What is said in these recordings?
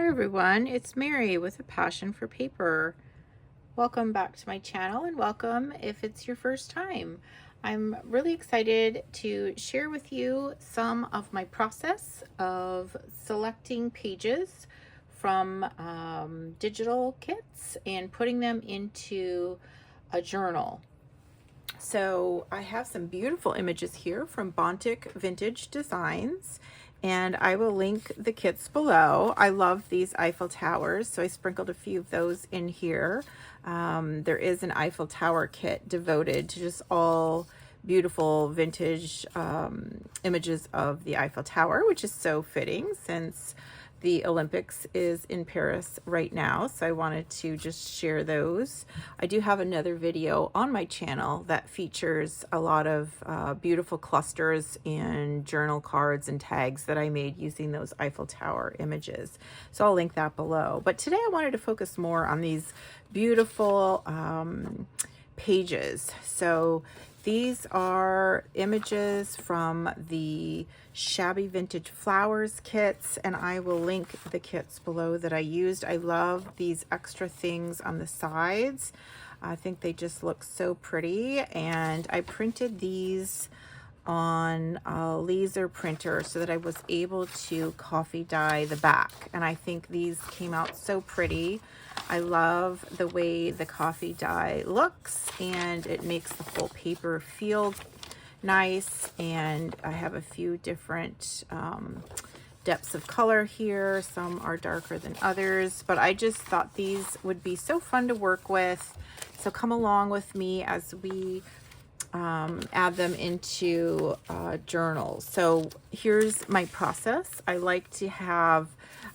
Hi everyone, it's Mary with a passion for paper. Welcome back to my channel and welcome if it's your first time. I'm really excited to share with you some of my process of selecting pages from digital kits and putting them into a journal. So I have some beautiful images here from Bontik Vintage Designs, and I will link the kits below. I love these Eiffel Towers, so I sprinkled a few of those in here. There is an Eiffel Tower kit devoted to just all beautiful vintage images of the Eiffel Tower, which is so fitting since the Olympics is in Paris right now, so I wanted to just share those. I do have another video on my channel that features a lot of beautiful clusters and journal cards and tags that I made using those Eiffel Tower images. So I'll link that below. But today I wanted to focus more on these beautiful pages. So these are images from the Shabby Vintage Flowers kits, and I will link the kits below that I used. I love these extra things on the sides. I think they just look so pretty, and I printed these on a laser printer so that I was able to coffee dye the back, and I think these came out so pretty. I love the way the coffee dye looks, and it makes the whole paper feel nice. And I have a few different depths of color here. Some are darker than others, but I just thought these would be so fun to work with. So come along with me as we add them into journals. So here's my process.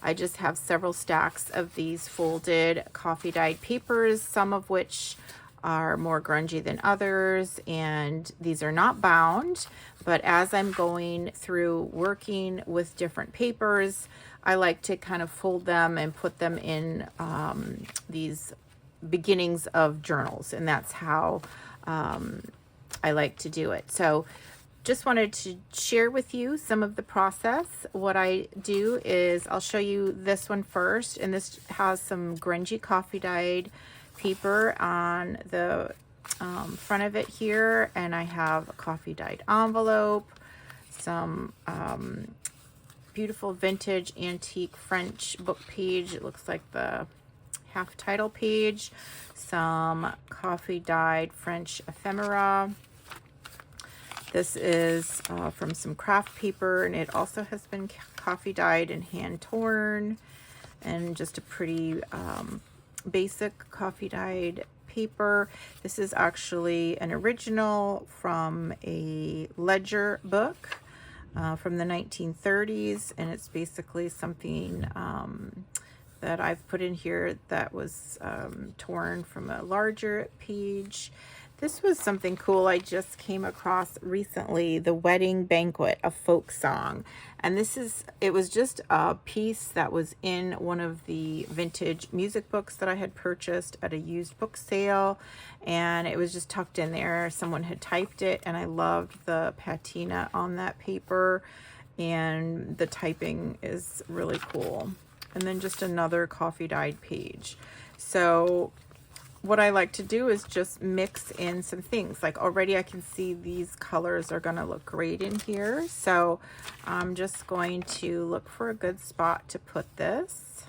I just have several stacks of these folded coffee dyed papers, some of which are more grungy than others, and these are not bound, but as I'm going through working with different papers, I like to kind of fold them and put them in these beginnings of journals, and that's how I like to do it. So just wanted to share with you some of the process. What I do is I'll show you this one first, and this has some grungy coffee dyed paper on the front of it here, and I have a coffee dyed envelope, some beautiful vintage antique French book page. It looks like the half title page, some coffee dyed French ephemera. This is from some craft paper, and it also has been coffee dyed and hand torn, and just a pretty basic coffee dyed paper. This is actually an original from a ledger book from the 1930s, and it's basically something that I've put in here that was torn from a larger page. This was something cool I just came across recently, The Wedding Banquet, a folk song. And it was just a piece that was in one of the vintage music books that I had purchased at a used book sale. And it was just tucked in there. Someone had typed it, and I loved the patina on that paper. And the typing is really cool. And then just another coffee dyed page. So what I like to do is just mix in some things. Like already I can see these colors are gonna look great in here. So I'm just going to look for a good spot to put this.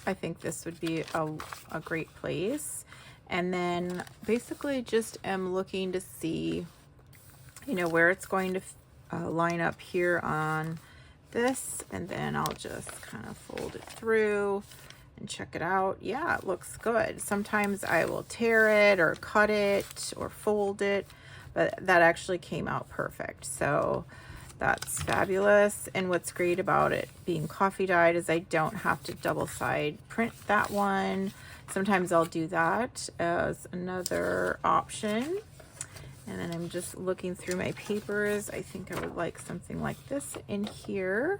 I think this would be a great place. And then basically just am looking to see, you know, where it's going to line up here on this, and then I'll just kind of fold it through and check it out. Yeah, it looks good. Sometimes I will tear it or cut it or fold it, but that actually came out perfect. So that's fabulous. And what's great about it being coffee dyed is I don't have to double side print that one. Sometimes I'll do that as another option. And then I'm just looking through my papers. I think I would like something like this in here.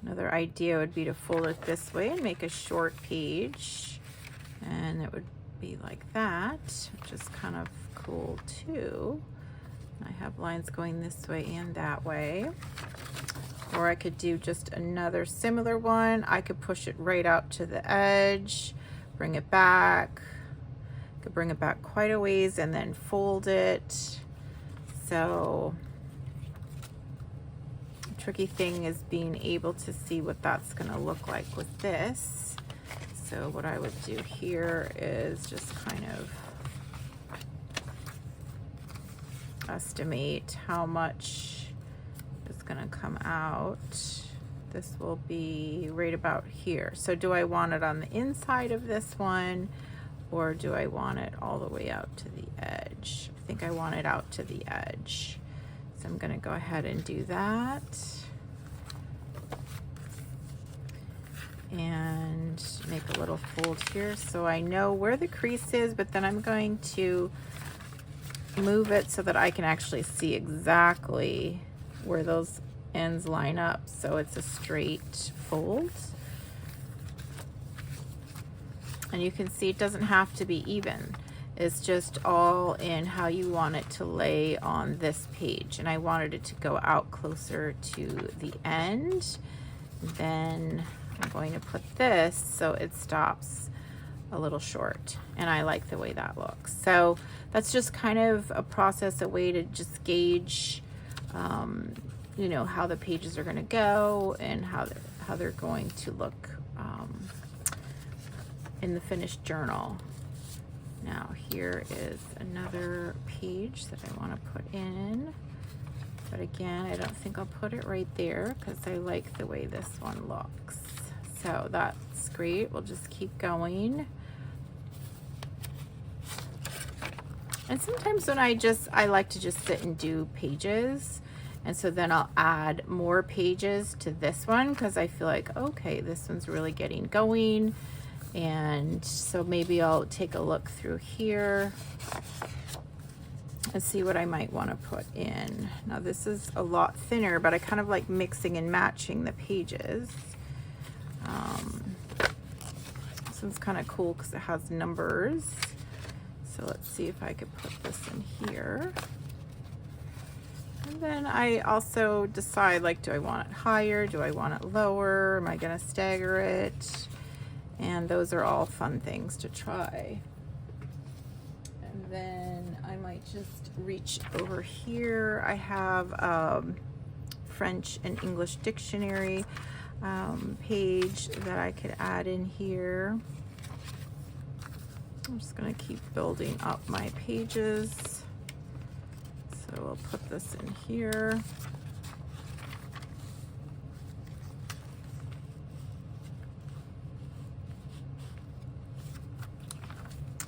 Another idea would be to fold it this way and make a short page. And it would be like that, which is kind of cool too. I have lines going this way and that way. Or I could do just another similar one. I could push it right out to the edge, bring it back. Could bring it back quite a ways and then fold it. So the tricky thing is being able to see what that's gonna look like with this. So what I would do here is just kind of estimate how much is gonna come out. This will be right about here. So do I want it on the inside of this one, or do I want it all the way out to the edge? I think I want it out to the edge. So I'm gonna go ahead and do that. And make a little fold here so I know where the crease is, but then I'm going to move it so that I can actually see exactly where those ends line up, so it's a straight fold. And you can see it doesn't have to be even. It's just all in how you want it to lay on this page. And I wanted it to go out closer to the end. Then I'm going to put this so it stops a little short, and I like the way that looks. So that's just kind of a process, a way to just gauge you know, how the pages are going to go and how they're going to look in the finished journal. Now here is another page that I want to put in, but again, I don't think I'll put it right there because I like the way this one looks. So that's great. We'll just keep going. And sometimes when I like to just sit and do pages, and so then I'll add more pages to this one because I feel like, okay, this one's really getting going. And so maybe I'll take a look through here and see what I might want to put in. Now this is a lot thinner, but I kind of like mixing and matching the pages. This one's kind of cool because it has numbers. So let's see if I could put this in here. And then I also decide, like, do I want it higher? Do I want it lower? Am I gonna stagger it? And those are all fun things to try. And then I might just reach over here. I have French and English dictionary page that I could add in here. I'm just gonna keep building up my pages. So we'll put this in here.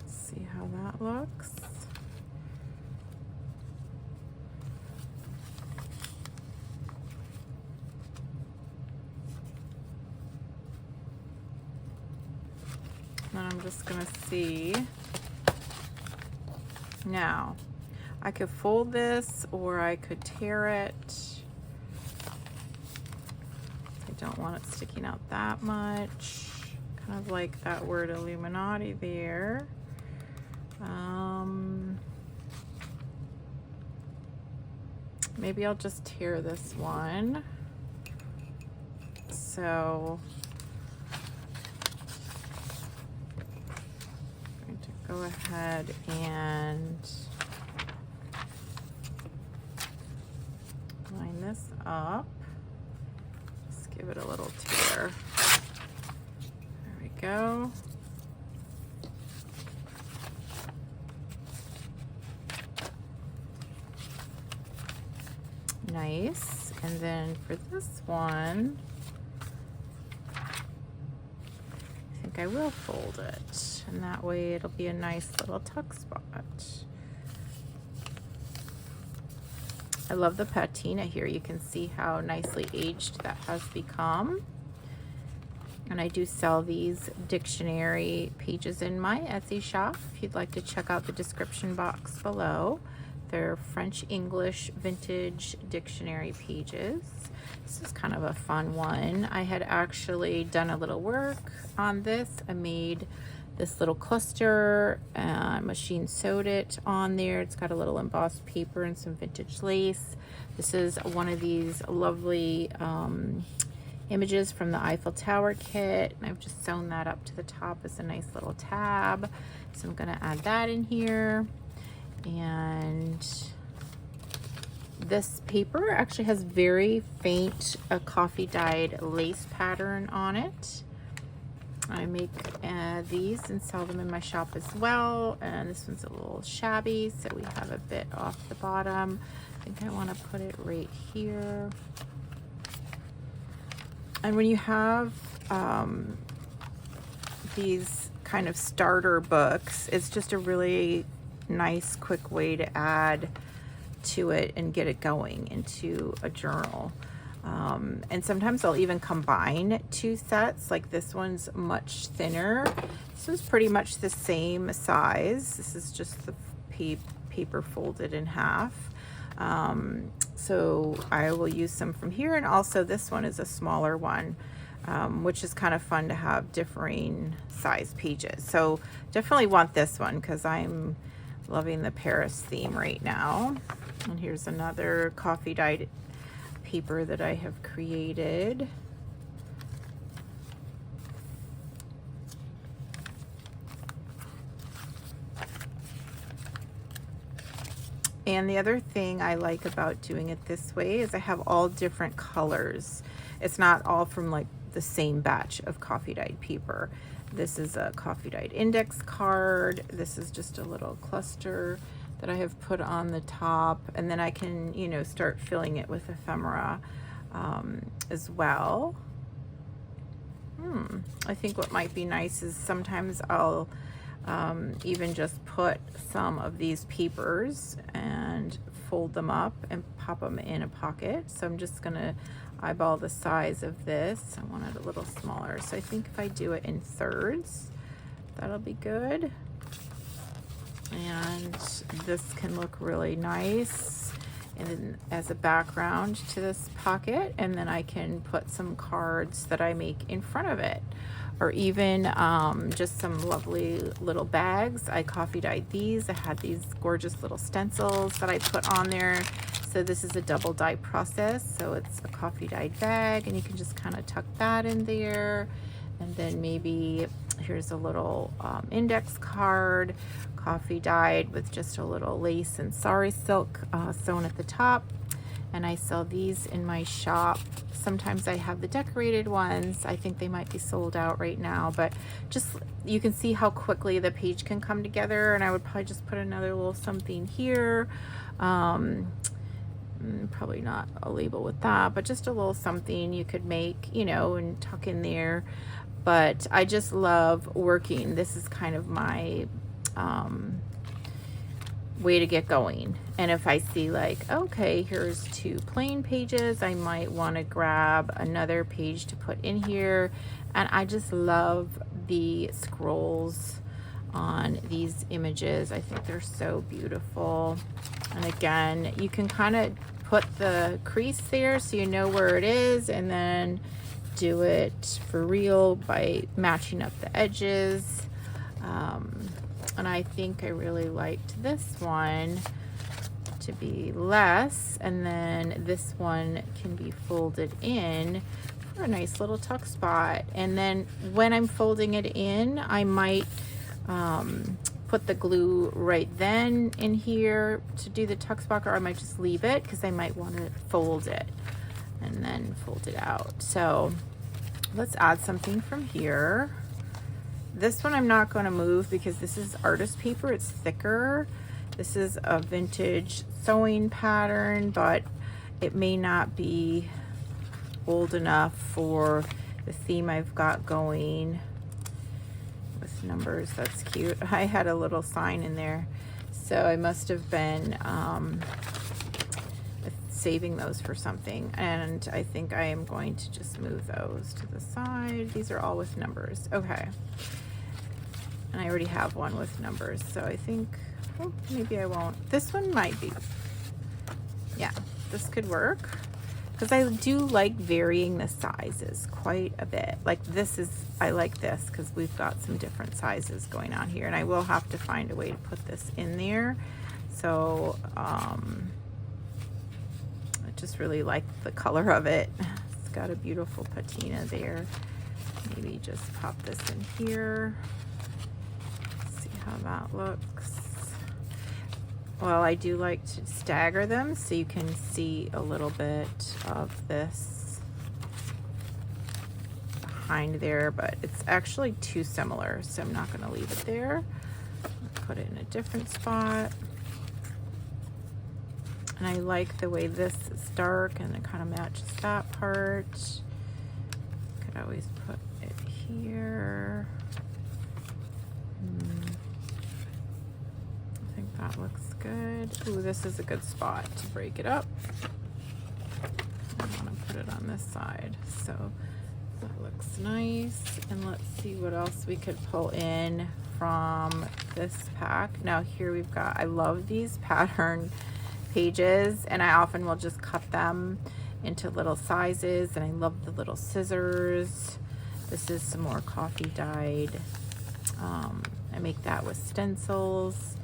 See how that looks. And I'm just gonna see. Now, I could fold this or I could tear it. I don't want it sticking out that much. Kind of like that word Illuminati there. Maybe I'll just tear this one. So I'm going to go ahead and line this up. Just give it a little tear. There we go. Nice. And then for this one, I think I will fold it, and that way it'll be a nice little tuck spot. I love the patina here. You can see how nicely aged that has become. And I do sell these dictionary pages in my Etsy shop. If you'd like to check out the description box below. They're French English vintage dictionary pages. This is kind of a fun one. I had actually done a little work on this. I made this little cluster, machine sewed it on there. It's got a little embossed paper and some vintage lace. This is one of these lovely images from the Eiffel Tower kit, and I've just sewn that up to the top as a nice little tab. So I'm gonna add that in here. And this paper actually has very faint coffee dyed lace pattern on it. I make these and sell them in my shop as well. And this one's a little shabby, so we have a bit off the bottom. I think I want to put it right here. And when you have these kind of starter books, it's just a really nice, quick way to add to it and get it going into a journal. And sometimes I'll even combine two sets. Like this one's much thinner. This is pretty much the same size. This is just the paper folded in half. So I will use some from here, and also this one is a smaller one, which is kind of fun to have differing size pages. So definitely want this one because I'm loving the Paris theme right now. And here's another coffee dyed paper that I have created. And the other thing I like about doing it this way is I have all different colors. It's not all from like the same batch of coffee dyed paper. This is a coffee dyed index card. This is just a little cluster that I have put on the top, and then I can, you know, start filling it with ephemera as well. I think what might be nice is sometimes I'll even just put some of these papers and fold them up and pop them in a pocket. So I'm just gonna eyeball the size of this. I want it a little smaller. So I think if I do it in thirds, that'll be good. And this can look really nice and as a background to this pocket. And then I can put some cards that I make in front of it, or even just some lovely little bags. I coffee dyed these. I had these gorgeous little stencils that I put on there. So this is a double dye process. So it's a coffee dyed bag, and you can just kind of tuck that in there. And then maybe here's a little index card, coffee dyed with just a little lace and sari silk sewn at the top. And I sell these in my shop. Sometimes I have the decorated ones. I think they might be sold out right now, but just, you can see how quickly the page can come together. And I would probably just put another little something here. Probably not a label with that, but just a little something you could make, you know, and tuck in there. But I just love working. This is kind of my way to get going. And if I see like, okay, here's 2 plain pages, I might want to grab another page to put in here. And I just love the scrolls on these images. I think they're so beautiful. And again, you can kind of put the crease there so you know where it is, and then do it for real by matching up the edges. And I think I really liked this one to be less, and then this one can be folded in for a nice little tuck spot. And then when I'm folding it in, I might put the glue right then in here to do the tuck spot, or I might just leave it because I might want to fold it and then fold it out. So let's add something from here. This one I'm not going to move because this is artist paper. It's thicker. This is a vintage sewing pattern, but it may not be old enough for the theme I've got going with numbers. That's cute. I had a little sign in there, so I must have been saving those for something, and I think I am going to just move those to the side. These are all with numbers. Okay. And I already have one with numbers, so I think, oh, maybe I won't. This one might be. Yeah, this could work. because I do like varying the sizes quite a bit. Like this is, I like this because we've got some different sizes going on here, and I will have to find a way to put this in there. So I just really like the color of it. It's got a beautiful patina there. Maybe just pop this in here. See how that looks. Well, I do like to stagger them so you can see a little bit of this behind there, but it's actually too similar, so I'm not going to leave it there. I'll put it in a different spot. And I like the way this is dark and it kind of matches that part. Could always put it here. I think that looks good. Ooh, this is a good spot to break it up. I want to put it on this side, so that looks nice. And let's see what else we could pull in from this pack. Now here we've got, I love these pattern pages, and I often will just cut them into little sizes, and I love the little scissors. This is some more coffee dyed. I make that with stencils.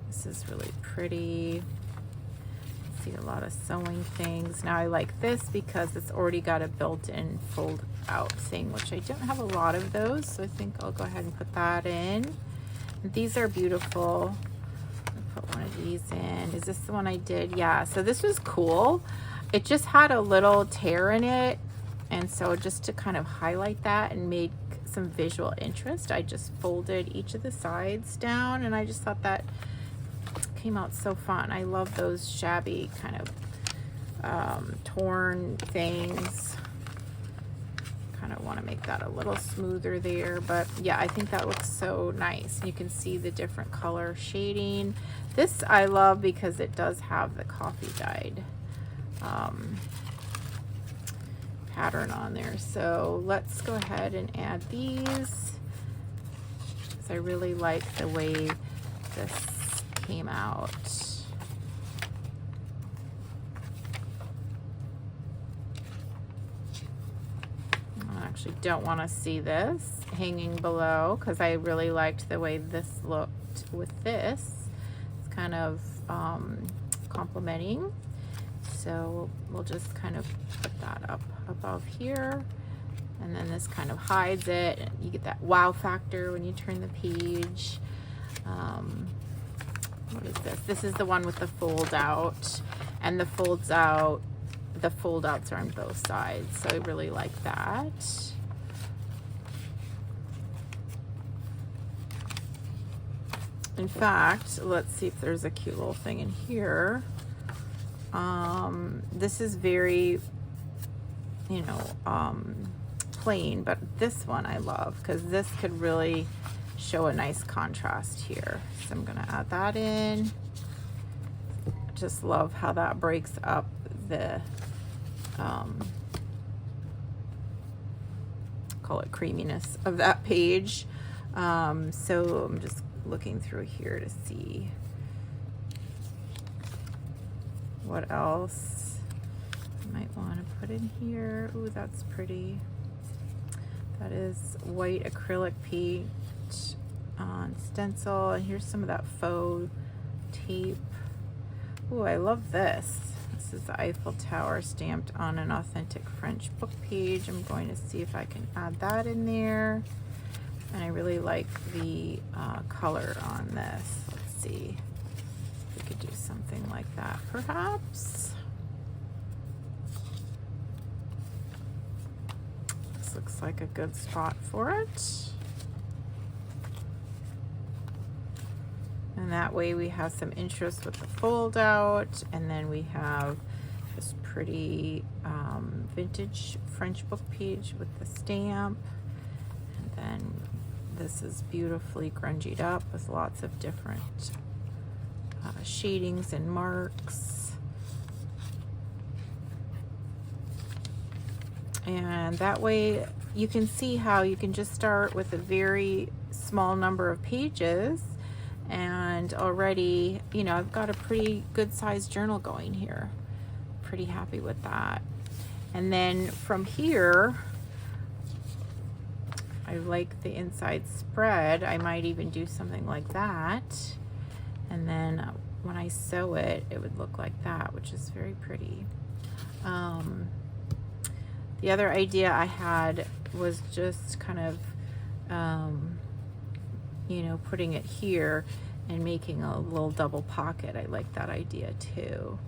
This is really pretty. See a lot of sewing things. Now I like this because it's already got a built-in fold out thing, which I don't have a lot of those, so I think I'll go ahead and put that in. And these are beautiful. I'll put one of these in. Is this the one I did? Yeah, so this was cool. It just had a little tear in it, and so just to kind of highlight that and make some visual interest, I just folded each of the sides down, and I just thought that came out so fun. I love those shabby kind of torn things. Kind of want to make that a little smoother there, but yeah, I think that looks so nice. You can see the different color shading. This I love because it does have the coffee dyed pattern on there. So let's go ahead and add these, because I really like the way this came out. I actually don't want to see this hanging below because I really liked the way this looked with this. It's kind of complementing. So we'll just kind of put that up above here, and then this kind of hides it. You get that wow factor when you turn the page. What is this? This is the one with the fold out, and the fold outs are on both sides, so I really like that. In fact, let's see if there's a cute little thing in here. This is very, you know, plain, but this one I love because this could really show a nice contrast here. So I'm gonna add that in. Just love how that breaks up the call it creaminess of that page. So I'm just looking through here to see what else I might want to put in here. Ooh, that's pretty. That is white acrylic paint on stencil, and here's some of that faux tape. Ooh, I love this. This is the Eiffel Tower stamped on an authentic French book page. I'm going to see if I can add that in there. And I really like the color on this. Let's see. We could do something like that, perhaps. This looks like a good spot for it. And that way we have some interest with the fold out, and then we have this pretty vintage French book page with the stamp. And then this is beautifully grungied up with lots of different shadings and marks. And that way you can see how you can just start with a very small number of pages, and already, you know, I've got a pretty good sized journal going here. Pretty happy with that. And then from here, I like the inside spread. I might even do something like that. And then when I sew it, it would look like that, which is very pretty. The other idea I had was just kind of, you know, putting it here and making a little double pocket. I like that idea too.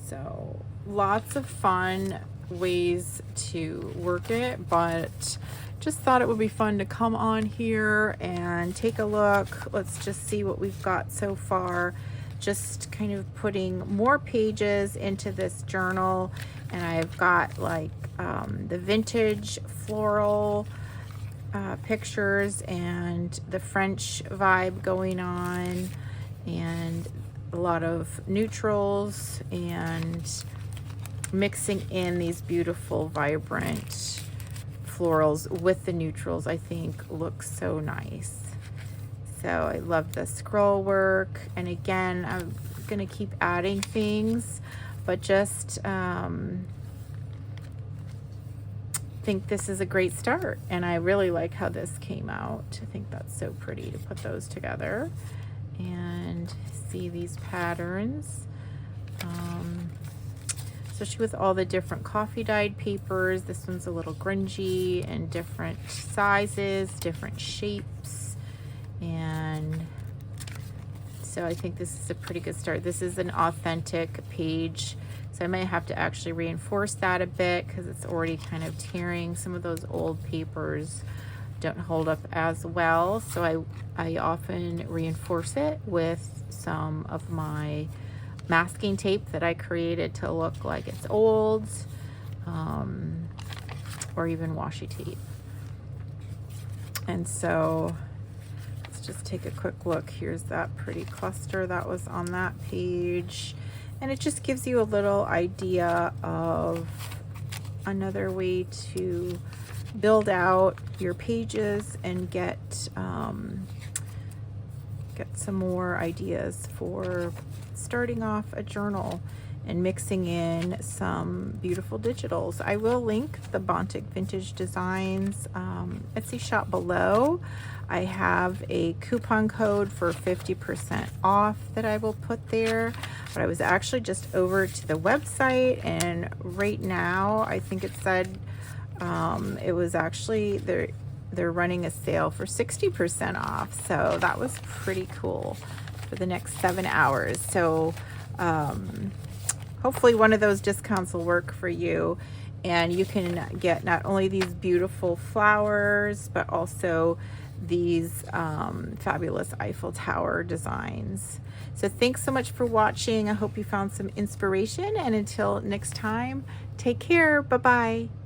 So lots of fun ways to work it, but just thought it would be fun to come on here and take a look. Let's just see what we've got so far. Just kind of putting more pages into this journal, and I've got like the vintage floral pictures and the French vibe going on, and a lot of neutrals, and mixing in these beautiful vibrant florals with the neutrals. I think looks so nice. So I love the scroll work, and again, I'm gonna keep adding things, but just think this is a great start, and I really like how this came out. I think that's so pretty to put those together and see these patterns, especially with all the different coffee dyed papers. This one's a little grungy and different sizes, different shapes, and so I think this is a pretty good start. This is an authentic page, so I might have to actually reinforce that a bit because it's already kind of tearing. Some of those old papers don't hold up as well, so I often reinforce it with some of my masking tape that I created to look like it's old, or even washi tape. And so let's just take a quick look. Here's that pretty cluster that was on that page, and it just gives you a little idea of another way to build out your pages and get some more ideas for starting off a journal and mixing in some beautiful digitals. I will link the Bontik Vintage Designs Etsy shop below. I have a coupon code for 50% off that I will put there, but I was actually just over to the website, and right now I think it said it was actually they're running a sale for 60% off, so that was pretty cool for the next 7 hours. So hopefully one of those discounts will work for you, and you can get not only these beautiful flowers but also these fabulous Eiffel Tower designs. So thanks so much for watching. I hope you found some inspiration, and until next time, take care. Bye-bye.